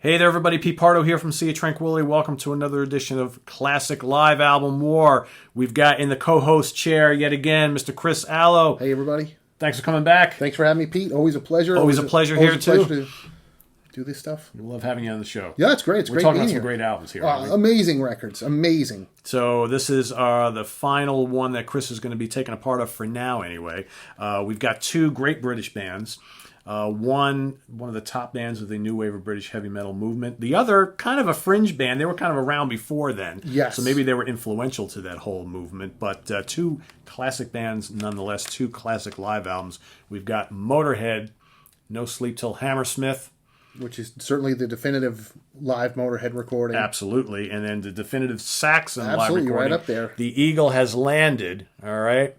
Hey there, everybody. Pete Pardo here from Sea of Tranquility. Welcome to another edition of Classic Live Album War. We've got in the co-host chair yet again, Mr. Chris Alo. Hey, everybody. Thanks for coming back. Thanks for having me, Pete. Always a pleasure. Always a pleasure here, too. To do this stuff. We love having you on the show. Yeah, it's great. It's We're great talking being about here. some great albums here. Amazing records. Amazing. So this is the final one that Chris is going to be taking a part of for now, anyway. We've got two great British bands. One of the top bands of the new wave of British heavy metal movement. The other, kind of a fringe band. They were kind of around before then. Yes. So maybe they were influential to that whole movement. But two classic bands, nonetheless. Two classic live albums. We've got Motorhead, No Sleep, til Hammersmith. Which is certainly the definitive live Motorhead recording. Absolutely. And then the definitive Saxon live Absolutely, recording. right up there. The Eagle Has Landed. All right.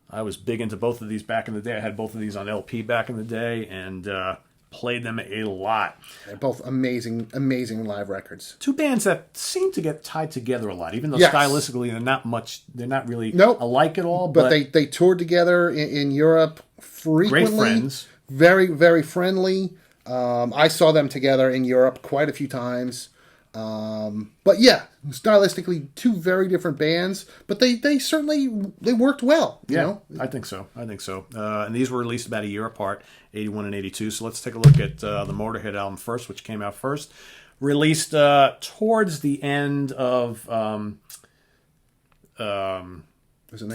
I was big into both of these back in the day. I had both of these on LP back in the day and played them a lot. They're both amazing, amazing live records. Two bands that seem to get tied together a lot, even though Yes. stylistically they're not really Nope. alike at all. But they toured together in Europe frequently. Great friends. Very, very friendly. I saw them together in Europe quite a few times. But yeah, stylistically, two very different bands, but they certainly worked well. You know? I think so. And these were released about a year apart, 81 and 82. So let's take a look at the Motorhead album first, which came out first. Released towards the end of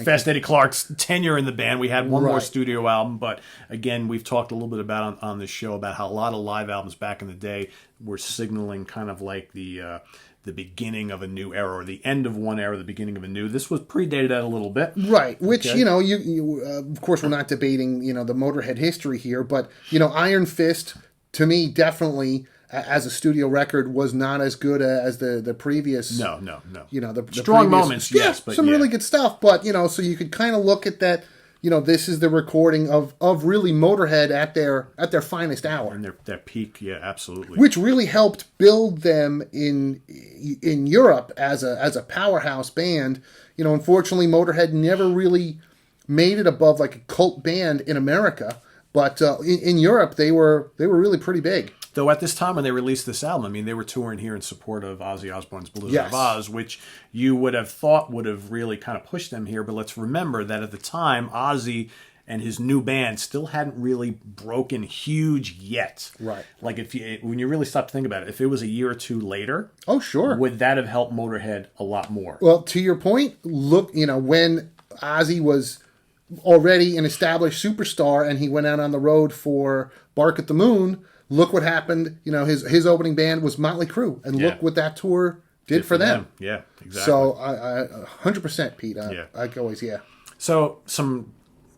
Fast Eddie Clarke's tenure in the band. We had one more studio album, but again, we've talked a little bit about on this show about how a lot of live albums back in the day were signaling kind of like the beginning of a new era, or the end of one era, the beginning of a new. This was predated that a little bit, right? Which you of course, we're not debating the Motorhead history here, but Iron Fist to me definitely, as a studio record, was not as good as the previous. No. The strong previous, moments, yes, but some really good stuff. But so you could kind of look at that. This is the recording of really Motorhead at their finest hour, and their peak. Yeah, absolutely. Which really helped build them in Europe as a powerhouse band. Unfortunately, Motorhead never really made it above like a cult band in America, but in Europe they were really pretty big. Though at this time when they released this album, I mean, they were touring here in support of Ozzy Osbourne's Blizzard of Oz, which you would have thought would have really kind of pushed them here. But let's remember that at the time, Ozzy and his new band still hadn't really broken huge yet. Right. Like when you really stop to think about it, if it was a year or two later, oh sure, would that have helped Motorhead a lot more? Well, to your point, look, when Ozzy was already an established superstar and he went out on the road for Bark at the Moon. Look what happened. His opening band was Motley Crue, and look what that tour did for them. Yeah, exactly. So I 100%, Pete. I always, So some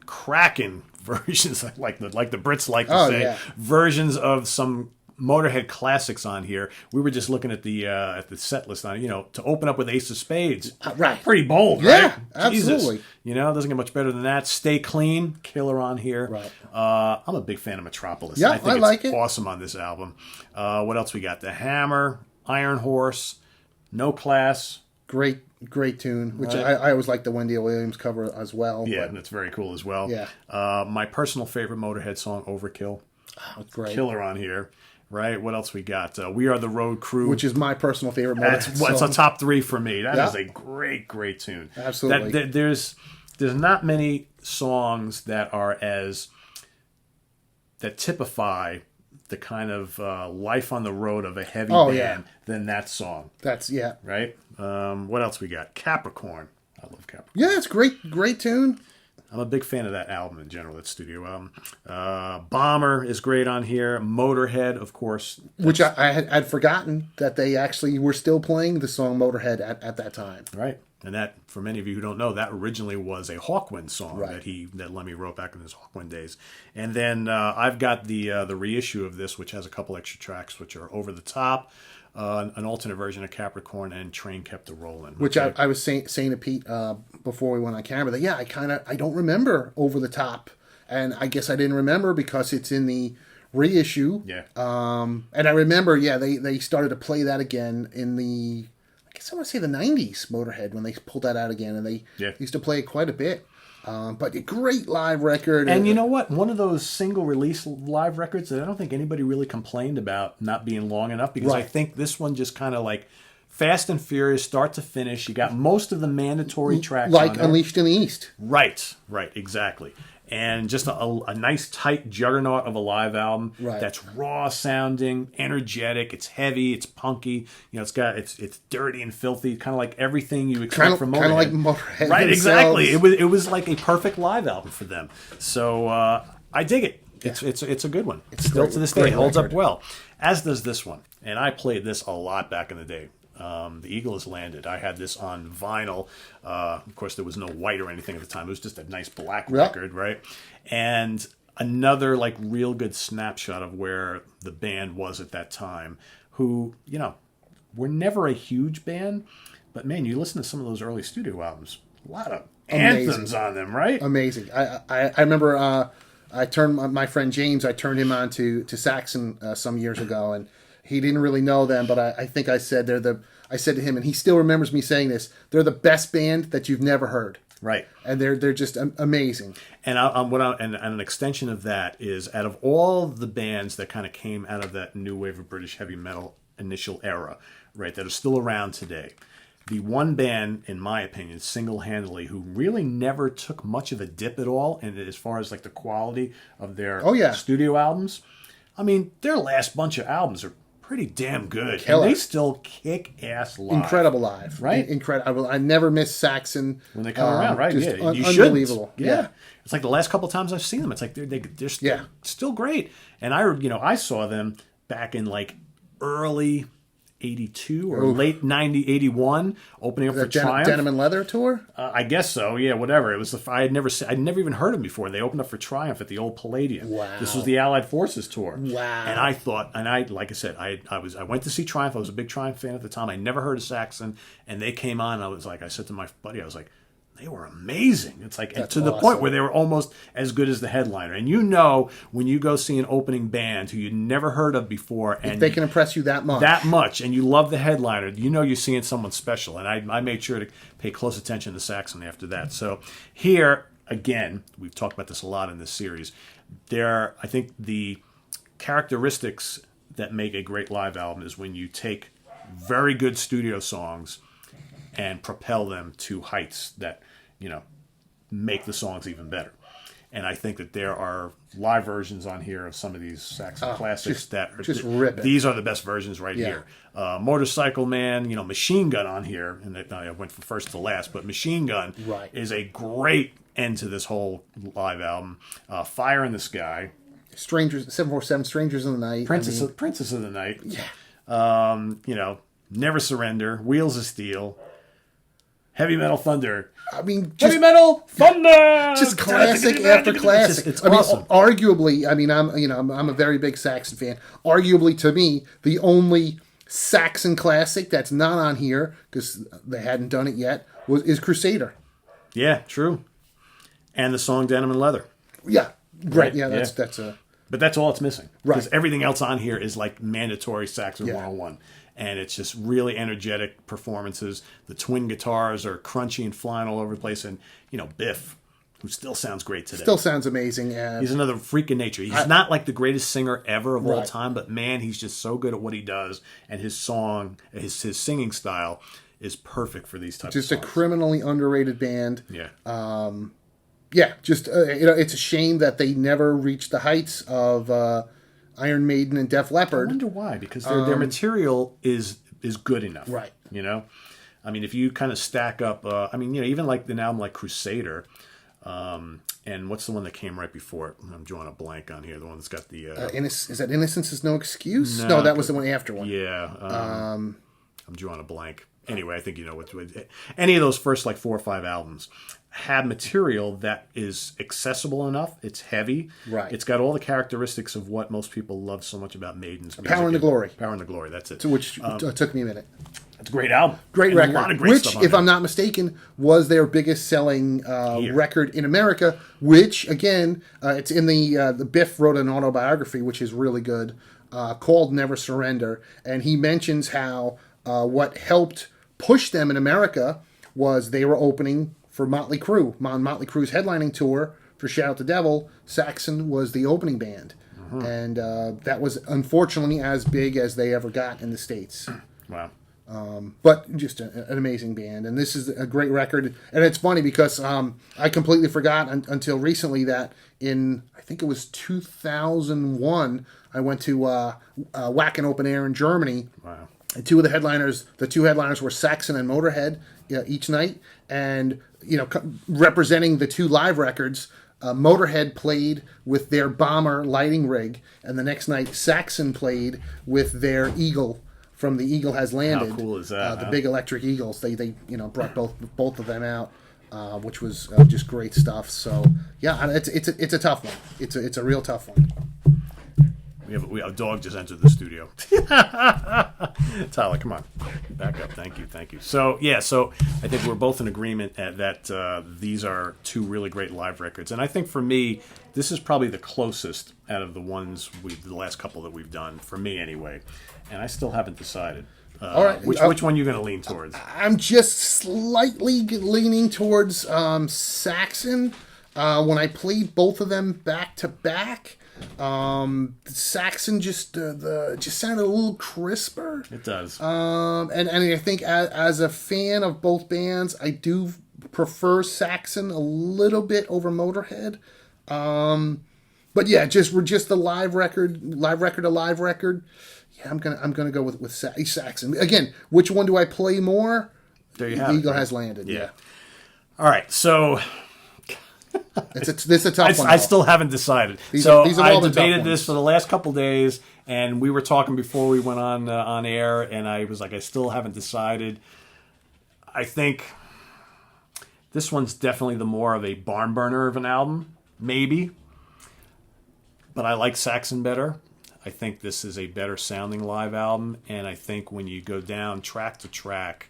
cracking versions, like the Brits like to say, versions of some Motorhead classics on here. We were just looking at the set list on to open up with Ace of Spades. Right. Pretty bold, right? Yeah, absolutely. Jesus. It doesn't get much better than that. Stay Clean, killer on here. Right. I'm a big fan of Metropolis. Yeah, I think like it's it. awesome on this album. What else we got? The Hammer, Iron Horse, No Class. Great tune, which I always like the Wendy Williams cover as well. Yeah, that's very cool as well. Yeah. My personal favorite Motorhead song, Overkill. Oh, great. Killer on here. Right, what else we got? We Are the Road Crew. Which is my personal favorite Motorhead That's song. a top 3 for me. That is a great tune. Absolutely. There's not many songs that typify the kind of life on the road of a heavy band than that song. That's, Right? What else we got? Capricorn. I love Capricorn. Yeah, it's great tune. I'm a big fan of that album in general, that studio album. Bomber is great on here. Motorhead, of course. Which I had forgotten that they actually were still playing the song Motorhead at that time. Right. And that, for many of you who don't know, that originally was a Hawkwind song that Lemmy wrote back in his Hawkwind days. And then I've got the reissue of this, which has a couple extra tracks, which are Over the Top, an alternate version of Capricorn, and Train Kept a Rollin'. Which I was saying to Pete before we went on camera that I don't remember Over the Top, and I guess I didn't remember because it's in the reissue. Yeah. And I remember they started to play that again in I want to say the 90s Motorhead when they pulled that out again, and they used to play it quite a bit. But a great live record. And you know what? One of those single release live records that I don't think anybody really complained about not being long enough, because I think this one just kind of like fast and furious, start to finish. You got most of the mandatory tracks like on there. Unleashed in the East. Right, exactly. And just a nice tight juggernaut of a live album that's raw sounding, energetic. It's heavy, it's punky. You know, it's dirty and filthy, kind of like everything you expect from Motorhead. Kind of like Motorhead. Right, exactly. It was like a perfect live album for them. So I dig it. It's a good one. It's still to this day holds up well, as does this one. And I played this a lot back in the day. The Eagle Has Landed. I had this on vinyl. Of course, there was no white or anything at the time. It was just a nice black record, right? And another like real good snapshot of where the band was at that time, who, you know, were never a huge band, but man, you listen to some of those early studio albums, a lot of anthems on them, right? Amazing. I remember I turned my friend James, I turned him on to Saxon some years ago, and he didn't really know them, but I think I said I said to him, and he still remembers me saying this, they're the best band that you've never heard. Right. And they're just amazing. And and an extension of that is, out of all the bands that kind of came out of that new wave of British heavy metal initial era, right, that are still around today, the one band, in my opinion, single-handedly, who really never took much of a dip at all, and as far as like the quality of their studio albums, I mean, their last bunch of albums are pretty damn good. Killer. And they still kick ass live. Incredible live. Right? Incredible. I never miss Saxon. When they come around, right? Just you unbelievable. Yeah. It's like the last couple of times I've seen them, it's like they're still great. And I saw them back in like early 82 or late 90, 81, opening up for Triumph. Denim and Leather tour? I guess so, yeah, whatever. It was I'd never even heard them before. They opened up for Triumph at the old Palladium. Wow. This was the Allied Forces tour. Wow. And I thought, like I said, I went to see Triumph. I was a big Triumph fan at the time. I never heard of Saxon, and they came on, and I said to my buddy, I was like, they were amazing. It's like to the point where they were almost as good as the headliner. And you know, when you go see an opening band who you never heard of before, and if they can impress you that much, and you love the headliner, you know you're seeing someone special. And I made sure to pay close attention to Saxon after that. So here again, we've talked about this a lot in this series. I think the characteristics that make a great live album is when you take very good studio songs and propel them to heights that, you know, make the songs even better. And I think that there are live versions on here of some of these Saxon classics that are just ripping. These are the best versions here. Motorcycle Man, you know, Machine Gun on here, and I went from first to last, but Machine Gun is a great end to this whole live album. Fire in the Sky, Strangers, 747, Strangers in the Night, Princess of the Night, you know, Never Surrender, Wheels of Steel, Heavy Metal Thunder. I mean, Heavy Metal Thunder. Just classic after classic. It's awesome. Arguably, I mean, I'm a very big Saxon fan. Arguably, to me, the only Saxon classic that's not on here because they hadn't done it yet is Crusader. Yeah, true. And the song Denim and Leather. Yeah, right. Yeah, that's a. But that's all it's missing. Right. Because everything else on here is like mandatory Saxon 101. And it's just really energetic performances. The twin guitars are crunchy and flying all over the place. And, you know, Biff, who still sounds great today. Still sounds amazing. He's another freak in nature. He's not like the greatest singer ever of all time, but man, he's just so good at what he does. And his his singing style is perfect for these types of songs. Just a criminally underrated band. Yeah. Just, it's a shame that they never reached the heights of Iron Maiden and Def Leppard. I wonder why, because their material is good enough. Right. You know? I mean, if you kind of stack up, even like an album like Crusader, and what's the one that came right before it? I'm drawing a blank on here. The one that's got the... is that Innocence is No Excuse? No, that was the one after one. Yeah. I'm drawing a blank. Anyway, I think you know what... Any of those first like 4 or 5 albums have material that is accessible enough. It's heavy. Right. It's got all the characteristics of what most people love so much about Maiden's music. Power and the Glory. Power and the Glory, that's it. Which took me a minute. It's a great album. Great record. A lot of great which, stuff on if there. I'm not mistaken, was their biggest selling record in America, which, again, it's in the Biff wrote an autobiography, which is really good, called Never Surrender. And he mentions how what helped push them in America was they were opening for Motley Crue. On Motley Crue's headlining tour for Shout Out the Devil, Saxon was the opening band. And that was unfortunately as big as they ever got in the States. Wow. But just an amazing band. And this is a great record. And it's funny because I completely forgot until recently that in, I think it was 2001, I went to Wacken Open Air in Germany. Wow. And the two headliners were Saxon and Motörhead each night. And, representing the two live records, Motörhead played with their Bomber lighting rig. And the next night, Saxon played with their Eagle from The Eagle Has Landed. How cool is that? The big electric Eagles. They brought both of them out, which was just great stuff. So yeah, it's a tough one. It's a real tough one. We have a dog just entered the studio. Tyler, come on, back up. Thank you. So I think we're both in agreement that these are two really great live records, and I think for me, this is probably the closest out of the ones the last couple that we've done for me anyway, and I still haven't decided. All right, which one you're going to lean towards? I'm just slightly leaning towards Saxon. When I played both of them back to back. Saxon just sounded a little crisper. It does. And I think as a fan of both bands, I do prefer Saxon a little bit over Motörhead. But yeah, just the live record. Yeah, I'm gonna go with Saxon again. Which one do I play more? There you have it. Eagle Has Landed. Yeah. All right, so. This is a tough one. I still haven't decided. These are all the debated this for the last couple days, and we were talking before we went on air, and I was like, I still haven't decided. I think this one's definitely the more of a barn burner of an album, maybe. But I like Saxon better. I think this is a better sounding live album, and I think when you go down track to track,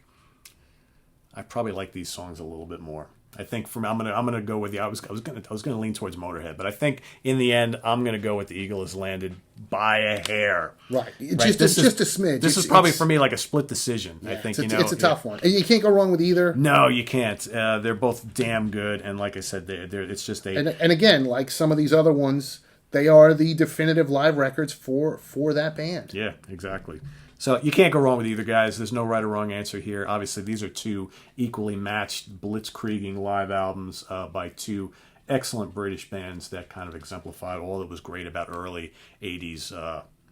I probably like these songs a little bit more. I think I'm gonna go with you. I was gonna lean towards Motörhead, but I think in the end I'm gonna go with The Eagle Has Landed by a hair. Right, just a smidge. This is probably for me like a split decision. Yeah, I think it's a tough one, and you can't go wrong with either. No, you can't. They're both damn good, and like I said, it's just a. And again, like some of these other ones, they are the definitive live records for that band. Yeah, exactly. So you can't go wrong with either, guys. There's no right or wrong answer here. Obviously, these are two equally matched blitzkrieging live albums by two excellent British bands that kind of exemplified all that was great about early 80s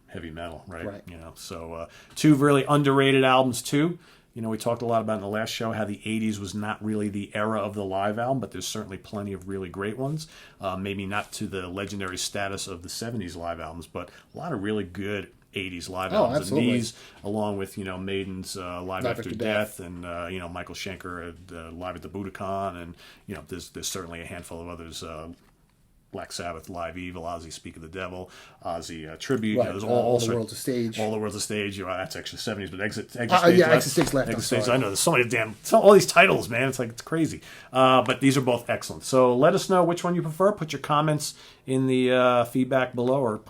heavy metal, right? So two really underrated albums, too. We talked a lot about in the last show how the 80s was not really the era of the live album, but there's certainly plenty of really great ones. Maybe not to the legendary status of the 70s live albums, but a lot of really good 80s live albums. Absolutely. And these, along with Maiden's Live After Death and Michael Schenker Live at the Budokan, and there's certainly a handful of others. Black Sabbath, Live Evil, Ozzy Speak of the Devil, Ozzy Tribute. Right. There's all the World's a Stage. All the World's a Stage. That's actually 70s, but Exit Stage. Exit Stage left. Exit Stage. I know there's so many all these titles, man. It's crazy. But these are both excellent. So let us know which one you prefer. Put your comments in the feedback below, or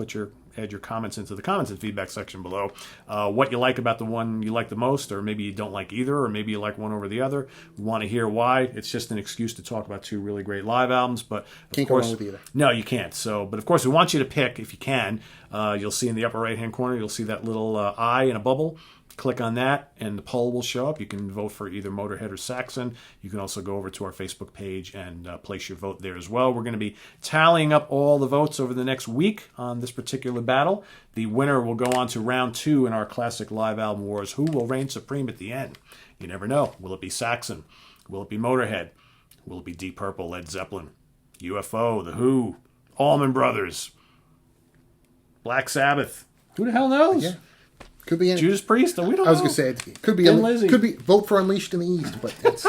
add your comments into the comments and feedback section below. What you like about the one you like the most, or maybe you don't like either, or maybe you like one over the other. We want to hear why. It's just an excuse to talk about two really great live albums, but can't go wrong with either. No, you can't. But of course, we want you to pick if you can. You'll see in the upper right-hand corner, you'll see that little eye in a bubble. Click on that, and the poll will show up. You can vote for either Motörhead or Saxon. You can also go over to our Facebook page and place your vote there as well. We're going to be tallying up all the votes over the next week on this particular battle. The winner will go on to round 2 in our classic live album wars. Who will reign supreme at the end? You never know. Will it be Saxon? Will it be Motörhead? Will it be Deep Purple, Led Zeppelin, UFO, The Who, Allman Brothers, Black Sabbath? Who the hell knows? Yeah. Could be Judas Priest. We don't know. I was going to say it could be vote for Unleashed in the East, but that's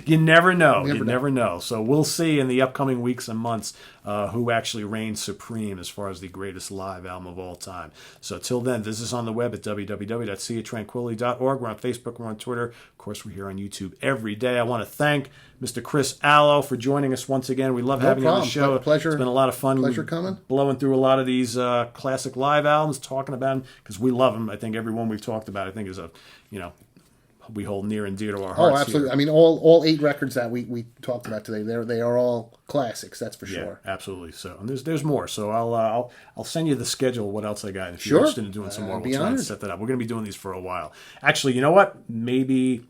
you never know. You never know. So we'll see in the upcoming weeks and months who actually reigns supreme as far as the greatest live album of all time. So till then, this is on the web at www.seaoftranquility.org. We're on Facebook. We're on Twitter. Of course, we're here on YouTube every day. I want to thank Mr. Chris Alo for joining us once again. We love having you on the show. Pleasure. It's been a lot of fun. Pleasure coming. Blowing through a lot of these classic live albums, talking about them because we love them. I think every one we've talked about, I think is a we hold near and dear to our hearts. Oh, absolutely. Here. I mean, all 8 records that we talked about today, they are all classics. That's for sure. Absolutely. So, and there's more. So I'll send you the schedule. What else I got? If Sure. you're interested in doing some more, we'll try and set that up. We're going to be doing these for a while. Actually, you know what? Maybe.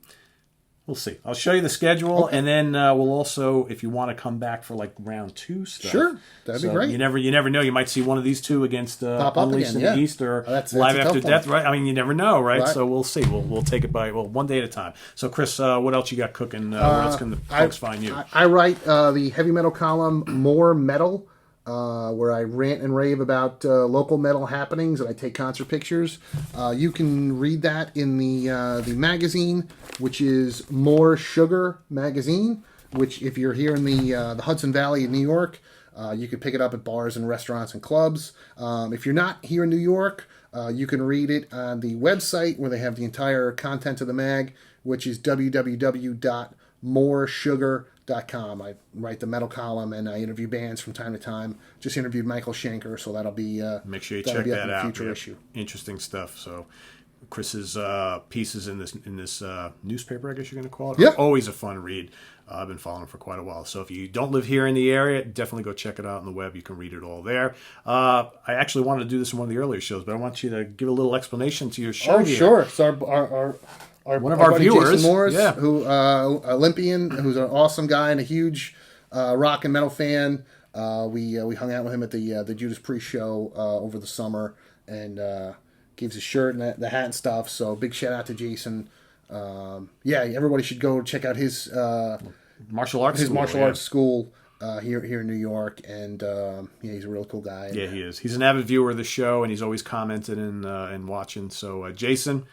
We'll see. I'll show you the schedule, and then we'll also, if you want to come back for like round 2 stuff. Sure, that'd be great. You never know. You might see one of these two against Unleashed in the East or that's Live After Death, one. right? I mean, you never know, right? So we'll see. We'll take it by one day at a time. So, Chris, what else you got cooking? Where else can the folks find you? I write the heavy metal column More Metal, where I rant and rave about local metal happenings, and I take concert pictures. You can read that in the magazine, which is More Sugar Magazine, which if you're here in the Hudson Valley in New York, you can pick it up at bars and restaurants and clubs. If you're not here in New York, you can read it on the website where they have the entire content of the mag, which is www.moresugar.com. I write the metal column and I interview bands from time to time. Just interviewed Michael Schenker, so that'll be make sure you check that out. Future issue. Interesting stuff. So Chris's pieces in this newspaper, I guess you're going to call it, are always a fun read. I've been following for quite a while. So if you don't live here in the area, definitely go check it out on the web. You can read it all there. I actually wanted to do this in one of the earlier shows, but I want you to give a little explanation to your show. Oh, here. Sure. So one of our viewers, Jason Morris, yeah. who Olympian, who's an awesome guy and a huge rock and metal fan. We hung out with him at the Judas Priest show over the summer, and gave his shirt and the hat and stuff. So big shout out to Jason. Everybody should go check out his martial arts school here in New York, and he's a real cool guy. Yeah, he is. He's an avid viewer of the show, and he's always commented and watching. So, Jason,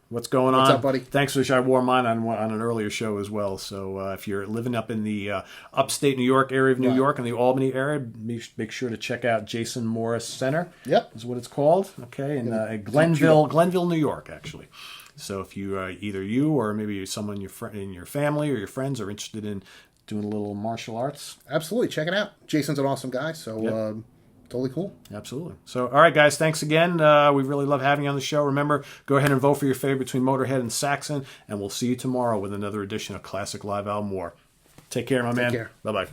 what's going on? What's up, buddy? Thanks for the show. I wore mine on an earlier show as well. So, if you're living up in the upstate New York area of New York and the Albany area, make sure to check out Jason Morris Center. Yep, is what it's called. Okay, in Glenville, New York, actually. So if you either you or maybe someone in your family or your friends are interested in doing a little martial arts, absolutely check it out. Jason's an awesome guy, so totally cool. Absolutely. So all right, guys, thanks again. We really love having you on the show. Remember, go ahead and vote for your favorite between Motörhead and Saxon, and we'll see you tomorrow with another edition of Classic Live Album War. Take care, my man. Take care. Bye bye.